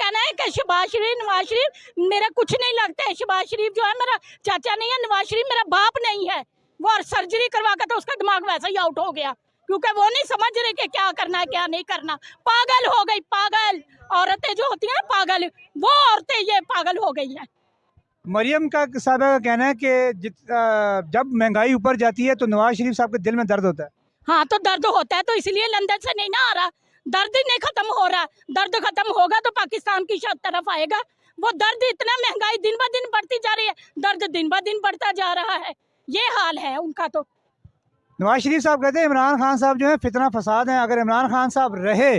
कहना है कि नवाज शरीफ मेरा कुछ नहीं लगता है। शहबाज शरीफ जो है मेरा चाचा नहीं है, नवाज शरीफ मेरा बाप नहीं है। वो और सर्जरी करवा कर तो उसका दिमाग वैसे ही आउट हो गया, क्योंकि वो नहीं समझ रहे कि क्या करना है क्या नहीं करना। पागल हो गई, पागल औरतें जो होती हैं ना पागल, वो औरतें ये पागल हो गई हैं। मरियम का साहबा का कहना है कि जब महंगाई ऊपर जाती है तो नवाज शरीफ साहब के दिल में दर्द होता है। हाँ तो दर्द होता है, तो इसलिए लंदन से नहीं ना आ रहा, दर्द ही नहीं खत्म हो रहा। दर्द खत्म होगा तो पाकिस्तान की तरफ आएगा। वो दर्द इतना, महंगाई दिन ब दिन बढ़ती जा रही है, दर्द दिन ब दिन बढ़ता जा रहा है, ये हाल है उनका। तो नवाज शरीफ साहब कहते हैं इमरान खान साहब जो है फितना फसाद है, अगर इमरान खान साहब रहे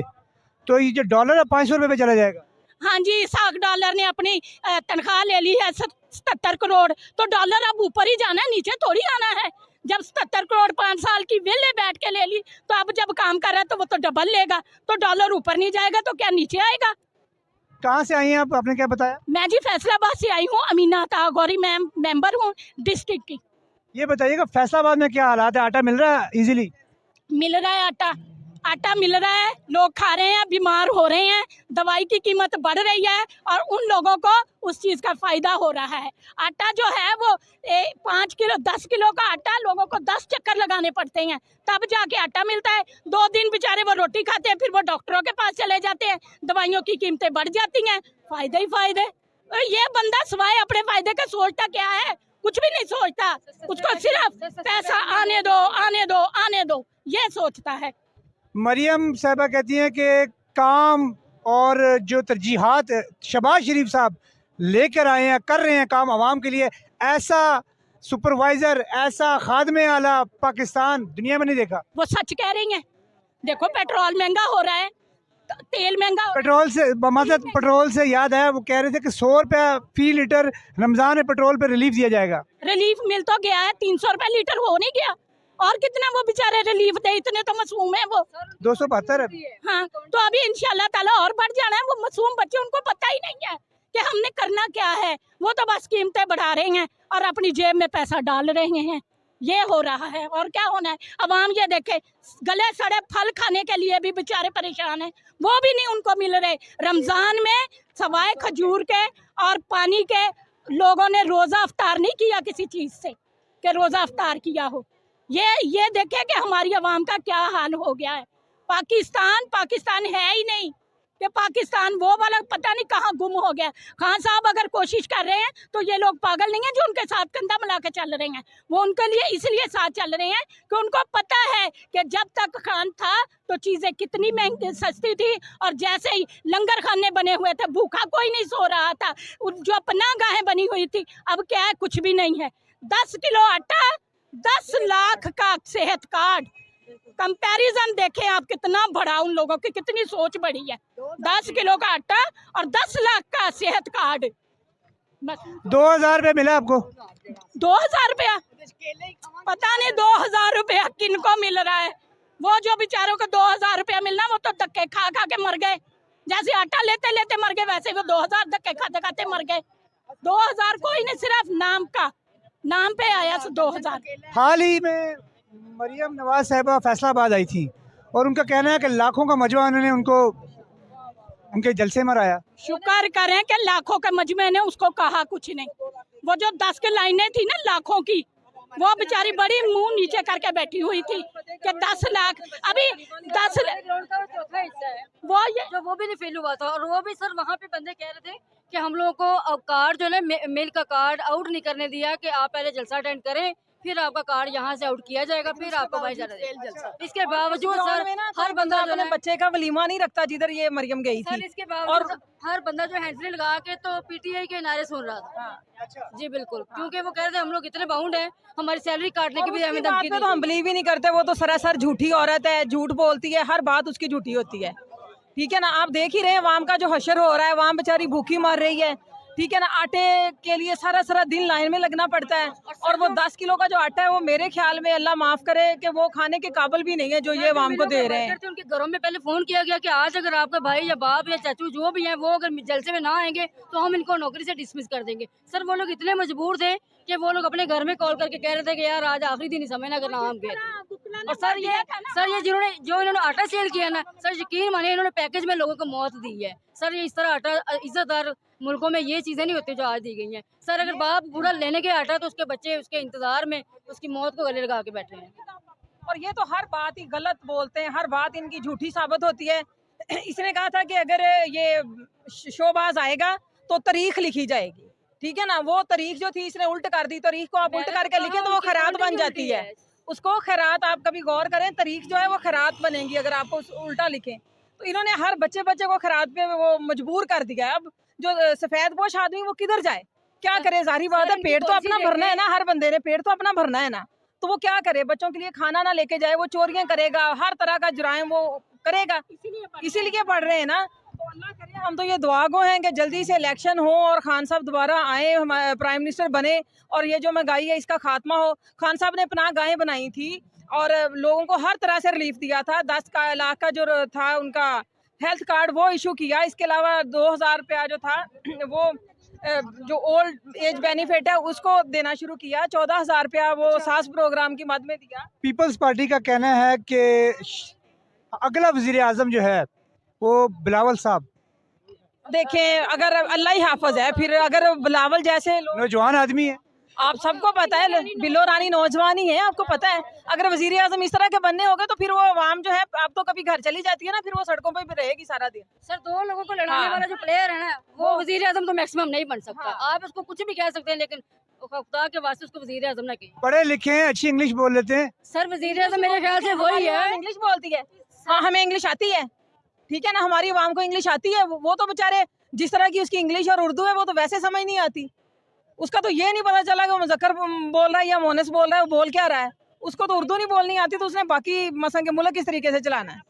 तो ये जो डॉलर है 500 रुपये पे चला जाएगा। हाँ जी, $100 ने अपनी तनख्वाह ले ली है 77 करोड़, तो डॉलर अब ऊपर ही जाना है, नीचे थोड़ी आना है। जब 77 करोड़ 5 साल की वेले बैठ के ले ली, तो अब जब काम कर रहा है तो वो तो डबल लेगा, तो डॉलर ऊपर नहीं जाएगा तो क्या नीचे आएगा। कहाँ से आई हैं आप, आपने क्या बताया? मैं जी फैसलाबाद से आई हूँ, अमीना अता गौरी मैम मेंबर हूँ डिस्ट्रिक्ट की। ये बताइएगा फैसलाबाद में क्या हालात है, आटा मिल रहा है इजीली? मिल रहा है आटा मिल रहा है, लोग खा रहे हैं, बीमार हो रहे हैं, दवाई की कीमत बढ़ रही है और उन लोगों को उस चीज़ का फायदा हो रहा है। आटा जो है वो 5 किलो 10 किलो का आटा लोगों को 10 चक्कर लगाने पड़ते हैं, तब जाके आटा मिलता है। 2 दिन बेचारे वो रोटी खाते हैं, फिर वो डॉक्टरों के पास चले जाते हैं, दवाइयों की कीमतें बढ़ जाती हैं, फायदे ही फायदे। ये बंदा सिवाय अपने फायदे का सोचता क्या है? कुछ भी नहीं सोचता, उसको सिर्फ पैसा आने दो आने दो आने दो, ये सोचता है। मरियम साहबा कहती हैं कि काम और जो तरजीहात शहबाज शरीफ साहब लेकर आए हैं, कर रहे हैं काम आवाम के लिए, ऐसा सुपरवाइजर, ऐसा खादमे आला पाकिस्तान दुनिया में नहीं देखा। वो सच कह रही हैं। देखो पेट्रोल महंगा हो रहा है, तेल महंगा हो पेट्रोल से याद है, वो कह रहे थे कि 100 रुपया फी लीटर रमजान में पेट्रोल पे रिलीफ दिया जाएगा। रिलीफ मिल तो गया है, 300 रुपए लीटर हो नहीं गया, और कितना वो बेचारे रिलीफ दे, इतने तो मासूम है वो। 272 है। हाँ तो अभी इंशाल्लाह ताला और बढ़ जाना है। वो मासूम बच्चे, उनको पता ही नहीं है कि हमने करना क्या है, वो तो बस कीमतें बढ़ा रहे हैं और अपनी जेब में पैसा डाल रहे हैं, ये हो रहा है। और क्या होना है, अवाम ये देखे गले सड़े फल खाने के लिए भी बेचारे परेशान हैं, वो भी नहीं उनको मिल रहे। रमजान में सवाए खजूर के और पानी के लोगों ने रोजा अफ्तार नहीं किया किसी चीज से कि रोजा अफ्तार किया हो। ये देखे कि हमारी अवाम का क्या हाल हो गया है। पाकिस्तान है ही नहीं, कि पाकिस्तान वो वाला पता नहीं कहाँ गुम हो गया। खान साहब अगर कोशिश कर रहे हैं तो ये लोग पागल नहीं है जो उनके साथ कंधा मिला के चल रहे हैं। वो उनके लिए इसलिए साथ चल रहे हैं कि उनको पता है कि जब तक खान था तो चीजें कितनी महंगी सस्ती थी, और जैसे ही लंगर खाने बने हुए थे भूखा कोई नहीं सो रहा था, जो पनाहगाहें बनी हुई थी, अब क्या है, कुछ भी नहीं है। 10 किलो आटा, 10 लाख का सेहत कार्ड, कंपैरिजन देखें आप, कितना बड़ा उन लोगों की कितनी सोच बड़ी है। 10 किलो का आटा और 10 लाख का सेहत कार्ड। 2000 रुपये मिला आपको? 2000 रुपया, पता नहीं 2000 रुपया किनको मिल रहा है। वो जो बेचारों को 2000 रुपया मिलना, वो तो धक्के खा खा के मर गए, जैसे आटा लेते लेते मर गए, वैसे वो 2000 धक्के खाते खाते मर गए। 2000 कोई नहीं, सिर्फ नाम पे आया 2000। हाल ही में मरियम नवाज साहिबा फैसलाबाद आई थी और उनका कहना है कि लाखों का मजमा उन्होंने उनको उनके जलसे में आया। शुक्र करें कि लाखों के मजमे ने उसको कहा कुछ नहीं। वो जो 10 की लाइनें थी ना लाखों की, वो बेचारी बड़ी मुंह नीचे करके बैठी हुई थी कि 10 लाख, अभी 10 वो भी नहीं फेल हुआ था। और वो भी सर वहाँ पे बंदे कह रहे थे कि हम लोगों को अब कार्ड जो है मेल का कार्ड आउट नहीं करने दिया, कि आप पहले जलसा अटेंड करें, फिर आपका कार्ड यहाँ से आउट किया जाएगा, फिर आपको भाई जाना जाएगा। इसके बावजूद सर हर बंदा जो है बच्चे का वलीमा नहीं रखता जिधर ये मरियम गई थी। इसके बावजूद हर बंदा जो हैंडल लगा के तो पीटीआई के नारे सुन रहा था। जी बिल्कुल, क्योंकि वो कह रहे थे हम लोग इतने बाउंड हैं, हमारी सैलरी काटने की भी हमें धमकी दी। तो हम बिलीव ही नहीं करते, वो तो सरासर झूठी औरत है, झूठ बोलती है, हर बात उसकी झूठी होती है। ठीक है ना, आप देख ही रहे हैं अवाम का जो हशर हो रहा है, अवाम बेचारी भूखी मर रही है। ठीक है ना, आटे के लिए सारा दिन लाइन में लगना पड़ता है, और वो 10 किलो का जो आटा है वो मेरे ख्याल में अल्लाह माफ करे कि वो खाने के काबिल भी नहीं है जो ये अवाम को दे रहे हैं। उनके घरों में पहले फोन किया गया कि आज अगर आपका भाई या बाप या चाचू जो भी है वो अगर जलसे में ना आएंगे तो हम इनको नौकरी से डिसमिस कर देंगे। सर वो लोग इतने मजबूर थे कि वो लोग अपने घर में कॉल करके कह रहे थे कि यार आज आखिरी दिन ही समय ना, अगर ना हम गए और सर ये जिन्होंने जो इन्होंने आटा सेल किया ना सर, यकीन मानिए इन्होंने पैकेज में लोगों को मौत दी है सर। ये इस तरह आटा इज्जतदार मुल्कों में ये चीजें नहीं होती जो आज दी गई हैं सर। अगर बाप बूढ़ा लेने के आटा तो उसके बच्चे उसके इंतजार में उसकी मौत को गले लगा के बैठे हैं। और ये तो हर बात ही गलत बोलते हैं, हर बात इनकी झूठी साबित होती है। इसने कहा था कि अगर ये शोबाज आएगा तो तारीख लिखी जाएगी, ठीक है ना। वो तारीख जो थी इसने उल्ट कर दी। तारीख को आप उल्ट करके लिखे तो वो खैरात बन जाती है। उसको खैरात, आप कभी गौर करें, तारीख जो है वो खैरात बनेगी अगर आपको उल्टा लिखें। तो इन्होंने हर बच्चे को खैरात पे वो मजबूर कर दिया है। अब जो सफेद पोश आदमी वो किधर जाए, क्या करे? जाहिर बात है, पेट तो अपना भरना है ना, हर बंदे ने पेट तो अपना भरना है ना। तो वो क्या करे? बच्चों के लिए खाना ना लेके जाए, वो चोरियां करेगा, हर तरह का जुराइम वो करेगा, इसीलिए पढ़ रहे हैं ना। तो अल्लाह करे, हम तो ये दुआ गो हैं कि जल्दी से इलेक्शन हो और खान साहब दोबारा आए, हमारे प्राइम मिनिस्टर बने और ये जो महंगाई है इसका खात्मा हो। खान साहब ने 50 गायें बनाई थी और लोगों को हर तरह से रिलीफ दिया था। 10 लाख का जो था उनका हेल्थ कार्ड वो इशू किया। इसके अलावा 2000 रुपया जो था वो जो ओल्ड एज बेनिफिट है उसको देना शुरू किया। 14,000 रुपया वो सास प्रोग्राम की मद में दिया। पीपल्स पार्टी का कहना है कि अगला वजीर आजम जो है वो बिलावल साहब। देखें, अगर अल्लाह ही हाफज है, फिर अगर बिलावल जैसे लोग, नौजवान आदमी है, आप सबको पता है बिलो रानी नौजवान ही है, आपको पता है। अगर वजीर आजम इस तरह के बनने होंगे तो फिर वो आवाम जो है, आप तो कभी घर चली जाती है ना, फिर वो सड़कों पर भी रहेगी सारा दिन। सर 2 लोगों को लड़ाने वाला जो प्लेयर है ना वो वजीर आजम तो मैक्सिमम नहीं बन सकता। आप उसको कुछ भी कह सकते हैं लेकिन खुदा के वास्ते उसको वजीर आजम ना कहें। पढ़े लिखे हैं, अच्छी इंग्लिश बोल लेते हैं। सर वजीर आजम मेरे ख्याल से वही है। इंग्लिश बोलती है, हाँ हमें इंग्लिश आती है, ठीक है ना, हमारी आवाम को इंग्लिश आती है। वो तो बेचारे जिस तरह की उसकी इंग्लिश और उर्दू है वो तो वैसे समझ नहीं आती। उसका तो ये नहीं पता चला कि वो मुज़क्कर बोल रहा है या मोनस बोल रहा है, वो बोल क्या रहा है। उसको तो उर्दू नहीं बोलनी आती, तो उसने बाकी मसंग के मुल्क किस तरीके से चलाना है।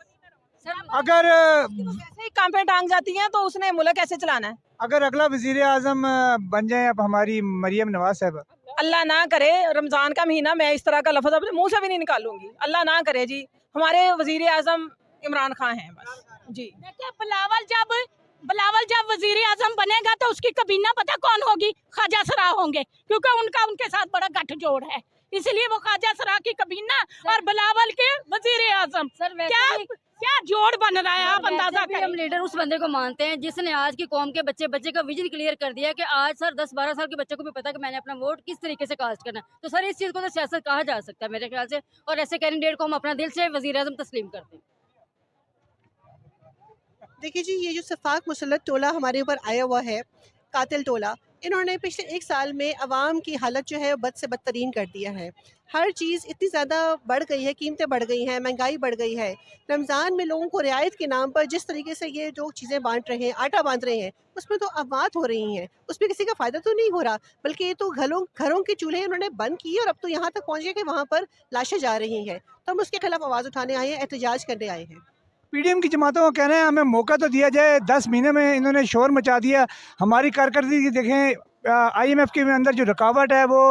अगर वैसे ही काम पे टांग जाती हैं तो उसने मुल्क कैसे चलाना है। अगर अगला वजीर आजम बन जाए अब हमारी मरियम नवाज साहब, अल्लाह ना करे, रमज़ान का महीना, मैं इस तरह का लफ्ज़ अपने मुंह से भी नहीं निकालूंगी, अल्लाह ना करे जी। हमारे वजीर आजम इमरान खान हैं बस जी। देखिए बिलावल जब वजीर आजम बनेगा तो उसकी कबीना पता कौन होगी? ख्वाजा सरा होंगे, क्योंकि उनके साथ बड़ा गठजोड़ है, इसलिए वो ख्वाजा सरा की कबीना और बिलावल के वजीर आजम। सर क्या जोड़ बन रहा है, आप अंदाजा करें। हम लीडर उस बंदे को मानते हैं जिसने आज की कौम के बच्चे का विजन क्लियर कर दिया कि आज सर 10-12 साल के बच्चे को भी पता कि मैंने अपना वोट किस तरीके से कास्ट करना है। तो सर इस चीज़ को तो सियासत कहा जा सकता है मेरे ख्याल से, और ऐसे कैंडिडेट को हम अपना दिल से वजीर आजम तस्लीम करते हैं। देखिए जी, ये जो सफाक मुसल्लत टोला हमारे ऊपर आया हुआ है, कातिल टोला, इन्होंने पिछले 1 साल में अवाम की हालत जो है बद से बदतरीन कर दिया है। हर चीज़ इतनी ज़्यादा बढ़ गई है, कीमतें बढ़ गई हैं, महंगाई बढ़ गई है। रमज़ान में लोगों को रियायत के नाम पर जिस तरीके से ये जो चीज़ें बांट रहे हैं, आटा बांध रहे हैं, उसमें तो अमवात हो रही हैं, उसमें किसी का फ़ायदा तो नहीं हो रहा, बल्कि ये तो घरों के चूल्हे उन्होंने बंद किए और अब तो यहाँ तक पहुँचे कि वहाँ पर लाशें जा रही हैं। तो हम उसके खिलाफ आवाज़ उठाने आए हैं, एहतजाज करने आए हैं। पीडीएम की जमातों का कहना है हमें मौका तो दिया जाए। 10 महीने में इन्होंने शोर मचा दिया। हमारी कारकर्दगी देखें, IMF के अंदर जो रुकावट है वो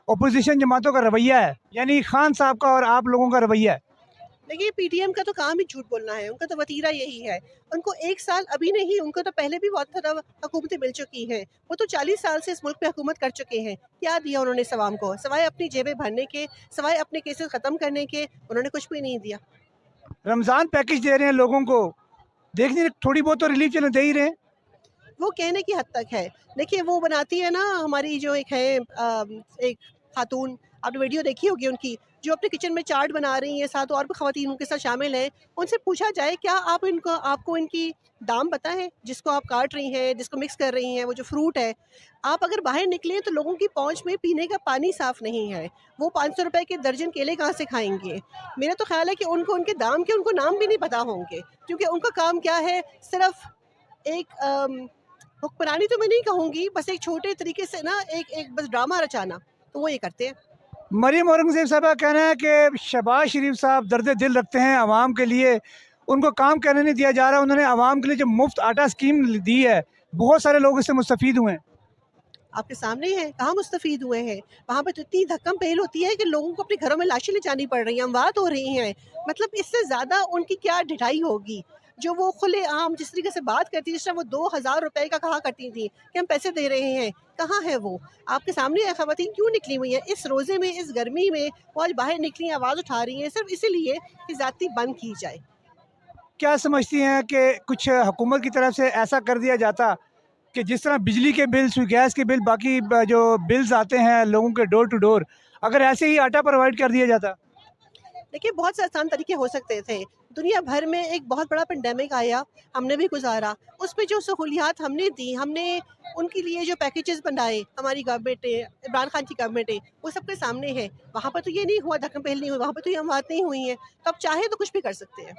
अपोजिशन जमातों का रवैया है, यानी खान साहब का और आप लोगों का रवैया है। देखिए, पीटीएम का तो काम ही झूठ बोलना है, उनका तो वतीरा यही है। उनको 1 साल अभी नहीं, उनको तो पहले भी बहुत सारा हुकूमतें मिल चुकी हैं। वो तो 40 साल से इस मुल्क पे हुकूमत कर चुके हैं। क्या दिया उन्होंने सवाम को? सिवाय अपनी जेबें भरने के, सिवाय अपने केसेस ख़त्म करने के, उन्होंने कुछ भी नहीं दिया। रमज़ान पैकेज दे रहे हैं लोगों को, देखने थोड़ी बहुत तो रिलीफ चले दे ही रहे हैं। वो कहने की हद तक है। देखिए, वो बनाती है ना हमारी जो एक है एक खातून, आपने वीडियो देखी होगी उनकी, जो अपने किचन में चाट बना रही हैं, साथ और भी ख़वातीन उनके साथ शामिल हैं। उनसे पूछा जाए क्या आपको इनकी दाम पता है, जिसको आप काट रही हैं, जिसको मिक्स कर रही हैं, वो जो फ्रूट है, आप अगर बाहर निकलें तो लोगों की पहुंच में पीने का पानी साफ़ नहीं है। वो 500 रुपए के दर्जन केले कहाँ से खाएंगे? मेरा तो ख्याल है कि उनको उनके दाम के उनको नाम भी नहीं पता होंगे, क्योंकि उनका काम क्या है, सिर्फ एक हुक्मरानी तो मैं नहीं कहूँगी, बस एक छोटे तरीके से ना एक बस ड्रामा रचाना, तो वो ये करते हैं। मरियम औरंगज़ेब साहब का कहना है कि शहबाज शरीफ साहब दर्द दिल रखते हैं आवाम के लिए, उनको काम करने नहीं दिया जा रहा। उन्होंने आवाम के लिए जो मुफ्त आटा स्कीम दी है, बहुत सारे लोग इससे मुस्तफ़ीद हुए हैं। आपके सामने है, कहाँ मुस्तफ़ीद हुए हैं? वहाँ पर तो इतनी धक्कम पहल होती है कि लोगों को अपने घरों में लाशें ले जानी पड़ रही हैं, अमवात हो रही हैं। मतलब इससे ज़्यादा उनकी क्या ढिठाई होगी? जो वो खुले आम जिस तरीके से बात करती है, जिस तरह वो 2000 रुपए का कहा करती थी कि हम पैसे दे रहे हैं, कहाँ है वो? आपके सामने है, ख़वातीन क्यों निकली हुई हैं इस रोज़े में, इस गर्मी में, वो आज बाहर निकली आवाज़ उठा रही हैं सिर्फ इसीलिए कि ज़्यादती बंद की जाए। क्या समझती हैं कि कुछ हुकूमत की तरफ से ऐसा कर दिया जाता कि जिस तरह बिजली के बिल, गैस के बिल, बाकी जो बिल्स आते हैं लोगों के डोर टू डोर, अगर ऐसे ही आटा प्रोवाइड कर दिया जाता? देखिए, बहुत से आसान तरीके हो सकते थे। दुनिया भर में एक बहुत बड़ा पेंडेमिक आया, हमने भी गुज़ारा। उस पे जो सहूलियात हमने दी, हमने उनके लिए जो पैकेजेस बनाए, हमारी गवर्नमेंट ने, इमरान खान की गवर्नमेंट ने, वो सबके सामने है। वहाँ पर तो ये नहीं हुआ, धक्कम पहल नहीं हुई, वहाँ पर तो ये बात नहीं हुई है। तो अब चाहे तो कुछ भी कर सकते हैं।